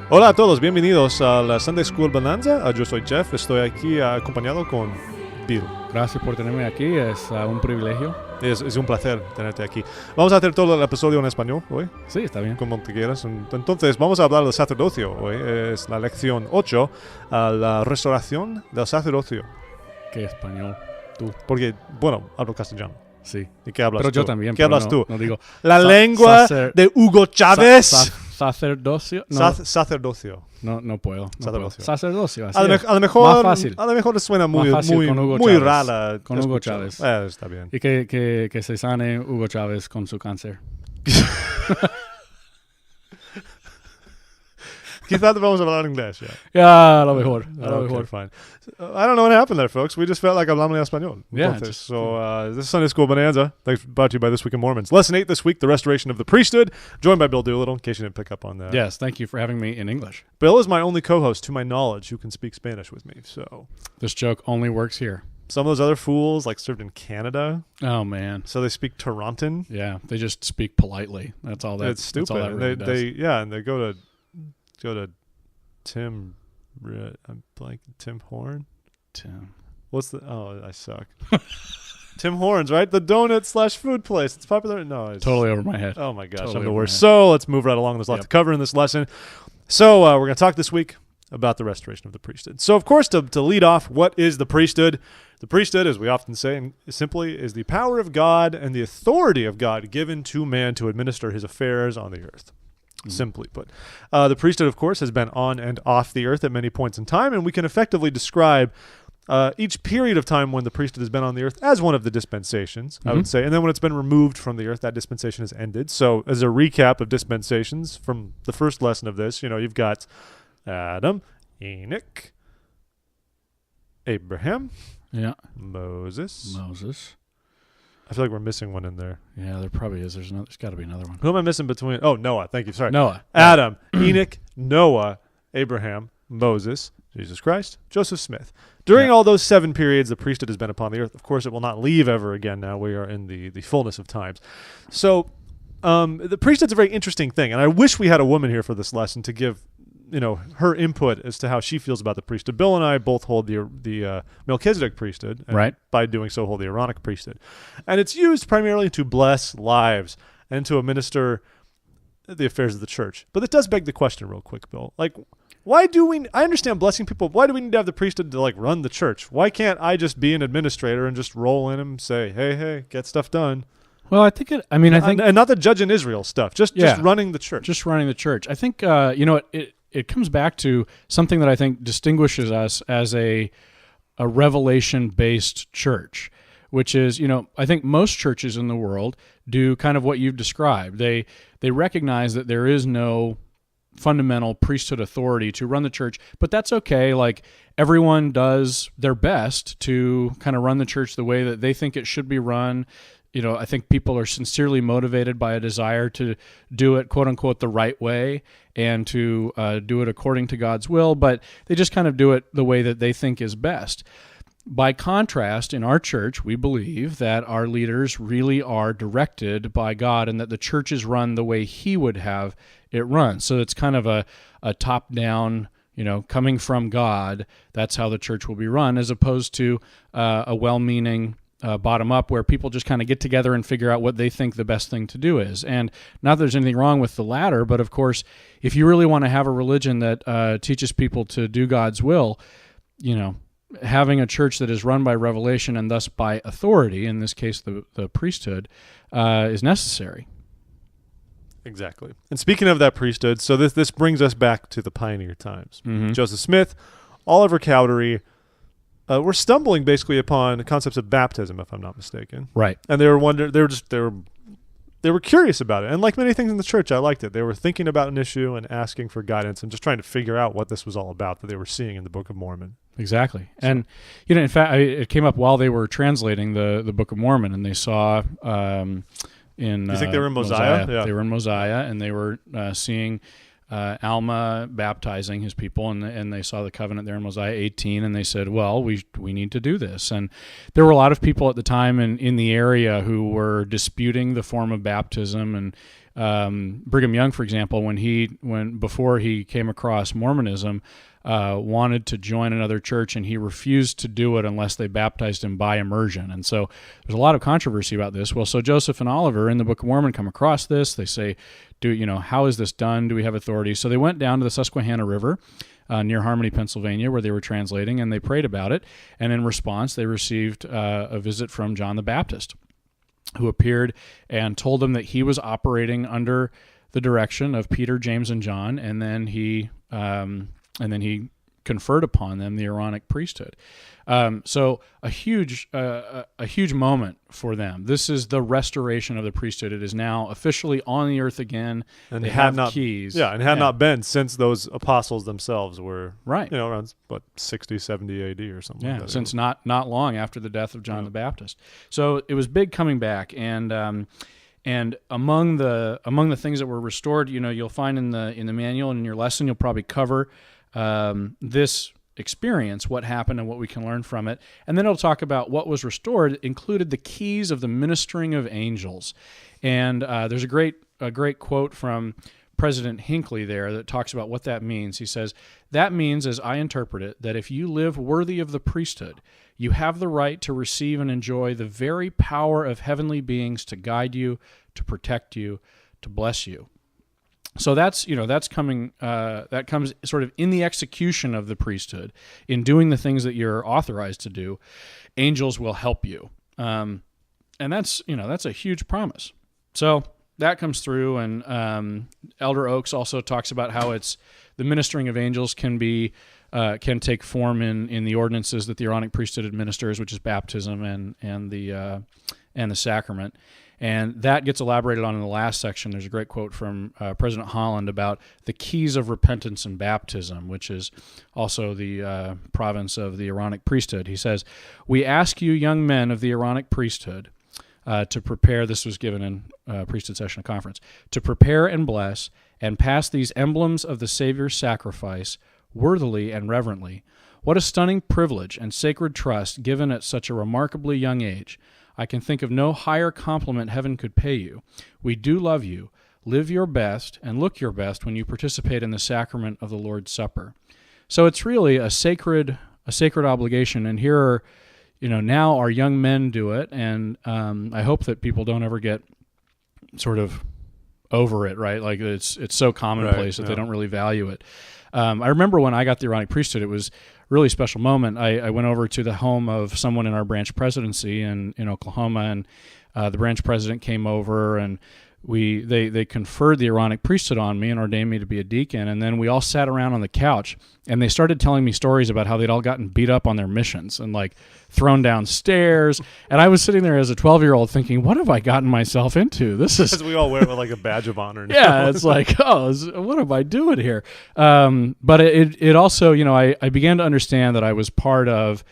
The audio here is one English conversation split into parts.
Hola a todos, bienvenidos a la Sunday School Bonanza. Yo soy Jeff, estoy aquí acompañado con Bill. Gracias por tenerme aquí, es un privilegio. Es un placer tenerte aquí. Vamos a hacer todo el episodio en español hoy. Sí, está bien. Como te quieras. Entonces, vamos a hablar del sacerdocio hoy. Es la lección 8, la restauración del sacerdocio. ¿Qué español? Tú. Porque, bueno, hablo castellano. Sí. ¿Y qué hablas pero tú? Yo también. ¿Qué hablas tú? No digo. La lengua de Hugo Chávez. Sacerdocio. No. Sacerdocio. No puedo. Sacerdocio. Sacerdocio. A lo mejor, más fácil. A lo mejor le suena muy Chávez, rara. Con Hugo Chávez. Está bien. Y que se sane Hugo Chávez con su cáncer. Quizás vamos a hablar inglés, ya. Yeah, a lo mejor. Okay, fine. I don't know what happened there, folks. We just felt like hablando en español. Yeah. Entonces, this is Sunday School Bonanza. Thanks, brought to you by This Week in Mormons. Lesson 8 this week, the restoration of the priesthood, joined by Bill Doolittle, in case you didn't pick up on that. Yes, thank you for having me in English. Bill is my only co-host, to my knowledge, who can speak Spanish with me. So This joke only works here. some of those other fools, like, served in Canada. Oh, man. So they speak Toronton. Yeah, they just speak politely. That's all that. It's stupid. That's all that really does. And they go to Tim. I'm blanking. Tim Horn. Tim. What's the? Oh, I suck. Tim Hortons, right? The donut/food place. It's popular. No, it's Totally over my head. Oh my gosh, Totally I'm the over worst. my head. So let's move right along. There's a lot to cover in this lesson. So we're going to talk this week about the restoration of the priesthood. So of course, to lead off, what is the priesthood? The priesthood, as we often say, simply is the power of God and the authority of God given to man to administer his affairs on the earth. Simply put. The priesthood, of course, has been on and off the earth at many points in time, and we can effectively describe each period of time when the priesthood has been on the earth as one of the dispensations, I would say. And then when it's been removed from the earth, that dispensation has ended. So as a recap of dispensations from the first lesson of this, you've got Adam, Enoch, Abraham, Moses. I feel like we're missing one in there. Yeah, there probably is. There's got to be another one. Who am I missing between? Oh, Noah. Thank you. Sorry. Noah. Adam, Enoch, Noah, Abraham, Moses, Jesus Christ, Joseph Smith. During all those 7 periods, the priesthood has been upon the earth. Of course, it will not leave ever again now. We are in the fullness of times. So the priesthood's a very interesting thing, and I wish we had a woman here for this lesson to give her input as to how she feels about the priesthood. Bill and I both hold the Melchizedek Priesthood, and right? By doing so, hold the Aaronic Priesthood, and it's used primarily to bless lives and to administer the affairs of the church. But it does beg the question, real quick, Bill. Like, why do we? I understand blessing people. Why do we need to have the priesthood to run the church? Why can't I just be an administrator and just roll in and say, hey, get stuff done? Well, I think and not the judge in Israel stuff. Just running the church. Just running the church. I think it comes back to something that I think distinguishes us as a revelation-based church, which is, I think most churches in the world do kind of what you've described. They recognize that there is no fundamental priesthood authority to run the church, but that's okay. Like, everyone does their best to kind of run the church the way that they think it should be run. I think people are sincerely motivated by a desire to do it, quote unquote, the right way and to do it according to God's will, but they just kind of do it the way that they think is best. By contrast, in our church, we believe that our leaders really are directed by God and that the church is run the way He would have it run. So it's kind of a top-down, coming from God, that's how the church will be run, as opposed to a well-meaning bottom up where people just kind of get together and figure out what they think the best thing to do is. And not that there's anything wrong with the latter, but of course, if you really want to have a religion that teaches people to do God's will, having a church that is run by revelation and thus by authority, in this case the priesthood, is necessary. Exactly. And speaking of that priesthood, so this brings us back to the pioneer times. Mm-hmm. Joseph Smith, Oliver Cowdery, we're stumbling basically upon concepts of baptism, if I'm not mistaken. Right. And they were curious about it. And like many things in the church, I liked it. They were thinking about an issue and asking for guidance and just trying to figure out what this was all about that they were seeing in the Book of Mormon. Exactly. And, in fact, it came up while they were translating the Book of Mormon, and they saw do you think they were in Mosiah? Yeah. They were in Mosiah, and they were seeing Alma baptizing his people, and they saw the covenant there in Mosiah 18, and they said, well, we need to do this. And there were a lot of people at the time in the area who were disputing the form of baptism, and Brigham Young, for example, before he came across Mormonism, wanted to join another church, and he refused to do it unless they baptized him by immersion. And so there's a lot of controversy about this. Well, so Joseph and Oliver in the Book of Mormon come across this. They say, how is this done? Do we have authority? So they went down to the Susquehanna River near Harmony, Pennsylvania, where they were translating, and they prayed about it. And in response, they received a visit from John the Baptist, who appeared and told them that he was operating under the direction of Peter, James, and John, and then he conferred upon them the Aaronic priesthood. So a huge moment for them. This is the restoration of the priesthood. It is now officially on the earth again. And they have have keys. Yeah, and had not been since those apostles themselves were right. Around 60, 70 AD or something. Yeah, like that. since not long after the death of John the Baptist. So it was big coming back, and among the things that were restored, you'll find in the manual and in your lesson, you'll probably cover this experience, what happened and what we can learn from it. And then it'll talk about what was restored. It included the keys of the ministering of angels. And there's a great quote from President Hinckley there that talks about what that means. He says, "That means, as I interpret it, that if you live worthy of the priesthood, you have the right to receive and enjoy the very power of heavenly beings to guide you, to protect you, to bless you." So that's coming. That comes sort of in the execution of the priesthood, in doing the things that you're authorized to do. Angels will help you, and that's a huge promise. So that comes through, and Elder Oaks also talks about how it's the ministering of angels can take form in the ordinances that the Aaronic priesthood administers, which is baptism and the sacrament. And that gets elaborated on in the last section. There's a great quote from President Holland about the keys of repentance and baptism, which is also the province of the Aaronic priesthood. He says, "We ask you, young men of the Aaronic priesthood, to prepare," this was given in priesthood session conference, "to prepare and bless and pass these emblems of the Savior's sacrifice worthily and reverently. What a stunning privilege and sacred trust given at such a remarkably young age. I can think of no higher compliment heaven could pay you. We do love you. Live your best and look your best when you participate in the sacrament of the Lord's Supper." So it's really a sacred obligation. And here are, now our young men do it, and I hope that people don't ever get sort of over it, right? Like it's so commonplace that they don't really value it. I remember when I got the Aaronic priesthood, it was a really special moment. I went over to the home of someone in our branch presidency in Oklahoma, and the branch president came over, and they conferred the Aaronic priesthood on me and ordained me to be a deacon. And then we all sat around on the couch, and they started telling me stories about how they'd all gotten beat up on their missions and like thrown downstairs. And I was sitting there as a 12-year-old thinking, what have I gotten myself into? This is, because we all wear it with like a badge of honor. Yeah, it's like, what am I doing here? But it also, I began to understand that I was part of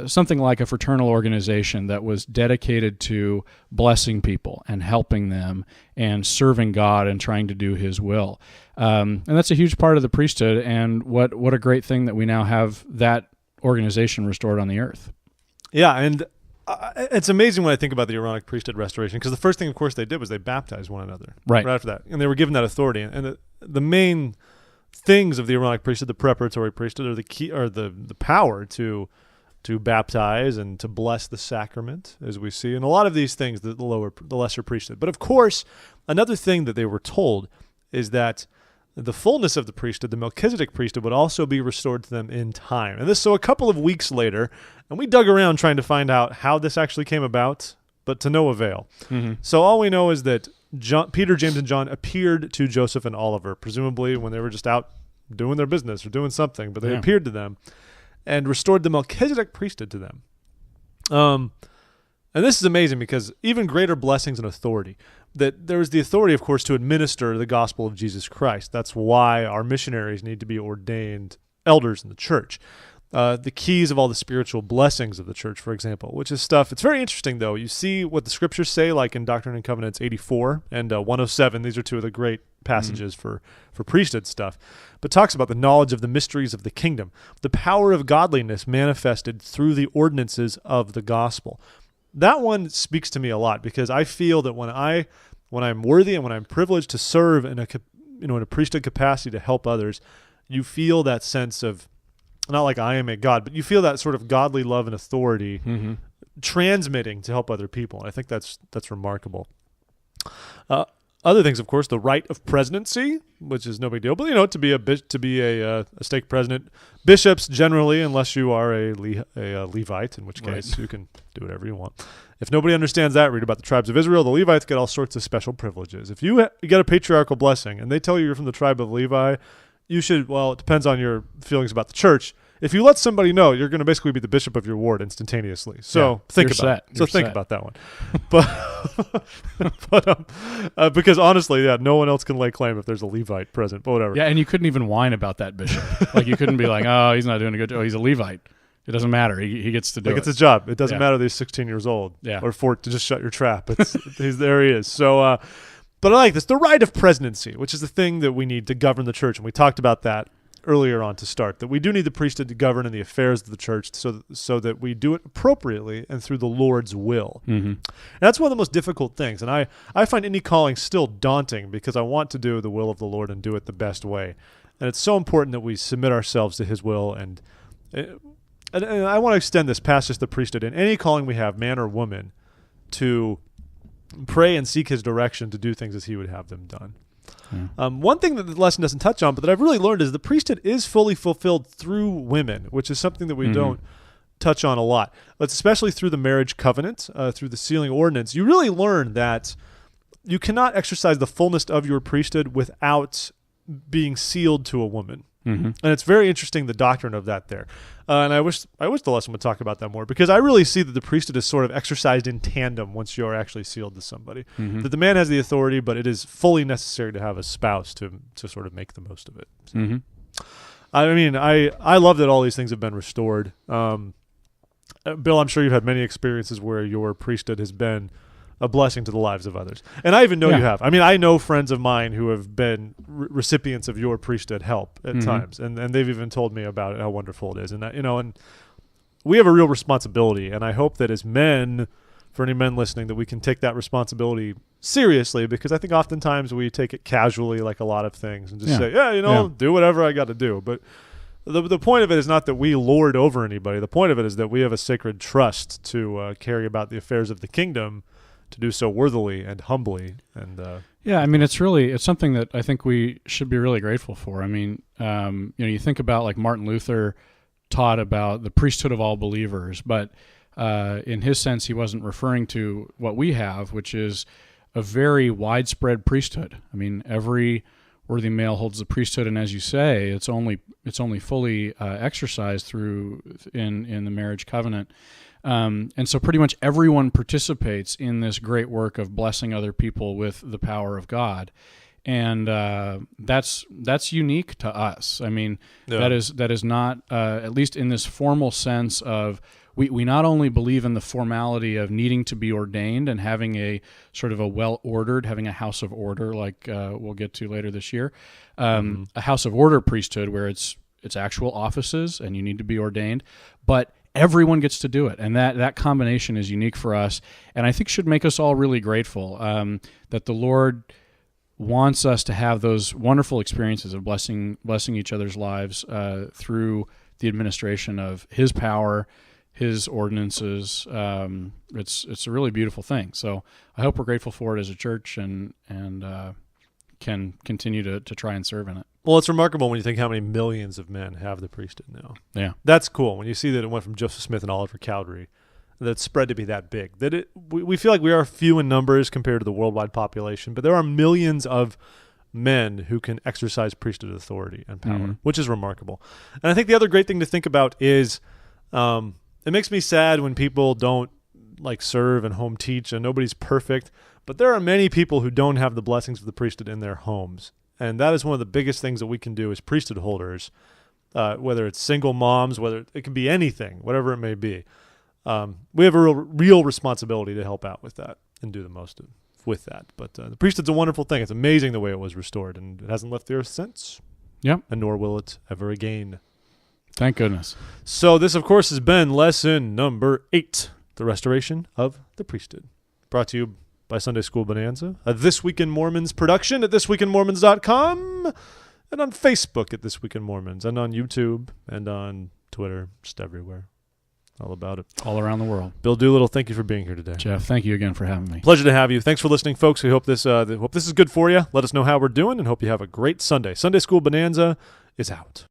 something like a fraternal organization that was dedicated to blessing people and helping them and serving God and trying to do His will. And that's a huge part of the priesthood, and what a great thing that we now have that organization restored on the earth. Yeah, and it's amazing when I think about the Aaronic priesthood restoration, because the first thing, of course, they did was they baptized one another right after that, and they were given that authority. And the main things of the Aaronic priesthood, the preparatory priesthood, are the key, or the power to baptize and to bless the sacrament, as we see in a lot of these things, the lesser priesthood. But of course, another thing that they were told is that the fullness of the priesthood, the Melchizedek priesthood, would also be restored to them in time. And so a couple of weeks later, and we dug around trying to find out how this actually came about, but to no avail. Mm-hmm. So all we know is that Peter, James, and John appeared to Joseph and Oliver, presumably when they were just out doing their business or doing something, but they appeared to them and restored the Melchizedek priesthood to them. And this is amazing because even greater blessings and authority. That there is the authority, of course, to administer the gospel of Jesus Christ. That's why our missionaries need to be ordained elders in the church. The keys of all the spiritual blessings of the church, for example, which is stuff. It's very interesting, though. You see what the scriptures say, like in Doctrine and Covenants 84 and 107. These are two of the great passages for priesthood stuff. But talks about the knowledge of the mysteries of the kingdom, the power of godliness manifested through the ordinances of the gospel. That one speaks to me a lot because I feel that when I when I'm worthy and when I'm privileged to serve in a priesthood capacity to help others, you feel that sense of, not like I am a God, but you feel that sort of godly love and authority transmitting to help other people. And I think that's remarkable. Other things, of course, the right of presidency, which is no big deal, but to be a stake president, bishops generally, unless you are a Levite, in which case you can do whatever you want. If nobody understands that, read about the tribes of Israel. The Levites get all sorts of special privileges. If you get a patriarchal blessing and they tell you you're from the tribe of Levi, you should. Well, it depends on your feelings about the church. If you let somebody know, you're going to basically be the bishop of your ward instantaneously. So think about that one. But because honestly, no one else can lay claim if there's a Levite present. But whatever. Yeah, and you couldn't even whine about that bishop. Like you couldn't be like, oh, he's not doing a good job. Oh, he's a Levite. It doesn't matter. He gets to do it. It's his job. It doesn't matter that he's 16 years old or 4 to just shut your trap. There he is. So, but I like this. The right of presidency, which is the thing that we need to govern the church. And we talked about that earlier on to start, that we do need the priesthood to govern in the affairs of the church so that we do it appropriately and through the Lord's will. And that's one of the most difficult things. And I find any calling still daunting because I want to do the will of the Lord and do it the best way. And it's so important that we submit ourselves to his will. And I want to extend this past just the priesthood in any calling we have, man or woman, to pray and seek his direction to do things as he would have them done. One thing that the lesson doesn't touch on, but that I've really learned, is the priesthood is fully fulfilled through women, which is something that we don't touch on a lot. But especially through the marriage covenant, through the sealing ordinance, you really learn that you cannot exercise the fullness of your priesthood without being sealed to a woman. And it's very interesting, the doctrine of that there. And I wish the lesson would talk about that more, because I really see that the priesthood is sort of exercised in tandem once you are actually sealed to somebody. That the man has the authority, but it is fully necessary to have a spouse to sort of make the most of it. So, I mean, I love that all these things have been restored. Bill, I'm sure you've had many experiences where your priesthood has been a blessing to the lives of others. And I even know you have. I mean, I know friends of mine who have been recipients of your priesthood help at times, and they've even told me about it, how wonderful it is. And and we have a real responsibility, and I hope that as men, for any men listening, that we can take that responsibility seriously, because I think oftentimes we take it casually, like a lot of things, and just say, do whatever I got to do. But the point of it is not that we lord over anybody. The point of it is that we have a sacred trust to carry about the affairs of the kingdom, to do so worthily and humbly. And I mean, it's something that I think we should be really grateful for. I mean, you think about, like, Martin Luther taught about the priesthood of all believers, but in his sense, he wasn't referring to what we have, which is a very widespread priesthood. I mean, every worthy male holds the priesthood, and as you say, it's only fully exercised through in the marriage covenant. And so pretty much everyone participates in this great work of blessing other people with the power of God. And that's unique to us. I mean, that is not, at least in this formal sense of, we not only believe in the formality of needing to be ordained and having a sort of a well-ordered, having a house of order, like we'll get to later this year, a house of order priesthood where it's actual offices and you need to be ordained, but everyone gets to do it, and that combination is unique for us, and I think should make us all really grateful that the Lord wants us to have those wonderful experiences of blessing each other's lives through the administration of His power, His ordinances. It's a really beautiful thing. So I hope we're grateful for it as a church, and can continue to try and serve in it. Well, it's remarkable when you think how many millions of men have the priesthood now. Yeah. That's cool. When you see that it went from Joseph Smith and Oliver Cowdery, that it's spread to be that big. That we feel like we are few in numbers compared to the worldwide population, but there are millions of men who can exercise priesthood authority and power, which is remarkable. And I think the other great thing to think about is it makes me sad when people don't serve and home teach, and nobody's perfect, but there are many people who don't have the blessings of the priesthood in their homes. And that is one of the biggest things that we can do as priesthood holders, whether it's single moms, whether it can be anything, whatever it may be. We have a real responsibility to help out with that and do the most with that. But the priesthood's a wonderful thing. It's amazing the way it was restored, and it hasn't left the earth since. Yep. And nor will it ever again. Thank goodness. So this, of course, has been lesson number 8, the restoration of the priesthood. Brought to you by Sunday School Bonanza, a This Week in Mormons production at thisweekinmormons.com, and on Facebook at This Week in Mormons, and on YouTube, and on Twitter, just everywhere. All about it. All around the world. Bill Doolittle, thank you for being here today. Jeff, thank you again for having me. Pleasure to have you. Thanks for listening, folks. We hope this is good for you. Let us know how we're doing, and hope you have a great Sunday. Sunday School Bonanza is out.